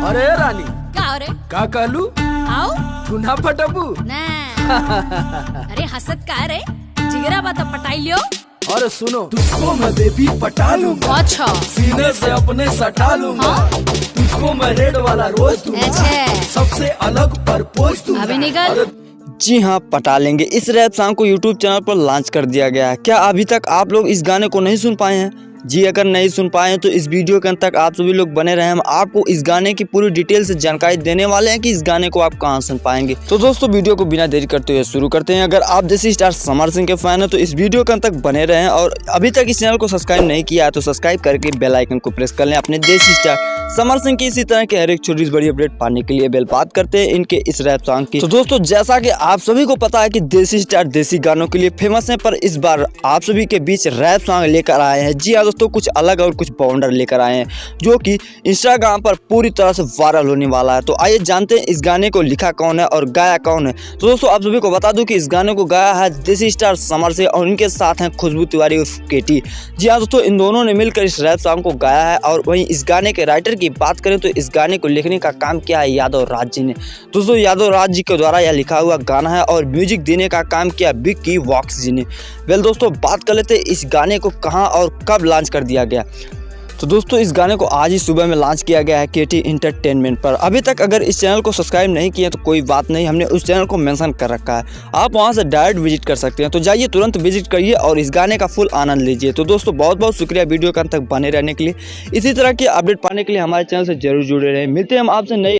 अरे रानी का रे का कहलू आओ गुना पटबू ना अरे हसत का रे जिगरा बात पटाई लियो। अरे सुनो तुझको मैं बेबी पटा लूंगा, अच्छा सीने से अपने सटा लूंगा। तुझको मैं रेड वाला रोज दूंगा, अच्छा सबसे अलग परपोज दूंगा। अभी निकल। जी हाँ, पटा लेंगे इस रैप सॉन्ग को यूट्यूब चैनल पर लॉन्च कर दिया गया है। क्या अभी तक आप लोग इस गाने को नहीं सुन पाए हैं? जी अगर नहीं सुन पाए हैं तो इस वीडियो के अंत तक आप सभी लोग बने रहे। हम आपको इस गाने की पूरी डिटेल से जानकारी देने वाले हैं कि इस गाने को आप कहां सुन पाएंगे। तो दोस्तों वीडियो को बिना देरी करते हुए शुरू करते हैं। अगर आप देसी स्टार समर सिंह के फैन है तो इस वीडियो के अंत तक बने रहें और अभी तक इस चैनल को सब्सक्राइब नहीं किया है तो सब्सक्राइब करके बेल आइकन को प्रेस कर लें। अपने देसी स्टार समर सिंह की इसी तरह के हर एक छोटी बड़ी अपडेट पाने के लिए बेल बात करते हैं इनके इस रैप सॉन्ग की। तो दोस्तों जैसा कि आप सभी को पता है कि देसी स्टार देसी गानों के लिए फेमस है, पर इस बार आप सभी के बीच रैप सॉन्ग लेकर आए हैं। जी हाँ दोस्तों, कुछ अलग और कुछ बाउंडर लेकर आए हैं जो कि इंस्टाग्राम पर पूरी तरह से वायरल होने वाला है। तो आइए जानते हैं इस गाने को लिखा कौन है और गाया कौन है। तो दोस्तों आप सभी को बता दूं कि इस गाने को गाया है देसी स्टार समर से और उनके साथ हैं खुशबू तिवारी उर्फ केटी। जी हाँ दोस्तों, इन दोनों ने मिलकर इस रैप सॉन्ग को गाया है। और वहीं इस गाने के राइटर की बात करें तो इस गाने को लिखने का काम किया है यादव राज जी ने। दोस्तों यादव राज जी के द्वारा यह लिखा हुआ गाना है और म्यूजिक देने का काम किया विक्की वॉक्स जी ने। वेल दोस्तों बात कर लेते हैं इस गाने को कहां और कब लॉन्च कर दिया गया। तो दोस्तों इस गाने को आज ही सुबह में लॉन्च किया गया है केटी इंटरटेनमेंट पर। अभी तक अगर इस चैनल को सब्सक्राइब नहीं किया तो कोई बात नहीं, हमने उस चैनल को मेंशन कर रखा है, आप वहां से डायरेक्ट विजिट कर सकते हैं। तो जाइए तुरंत विजिट करिए और इस गाने का फुल आनंद लीजिए। तो दोस्तों बहुत बहुत शुक्रिया वीडियो के अंत तक बने रहने के लिए। इसी तरह की अपडेट पाने के लिए हमारे चैनल से जरूर जुड़े रहें। मिलते हैं हम आपसे नई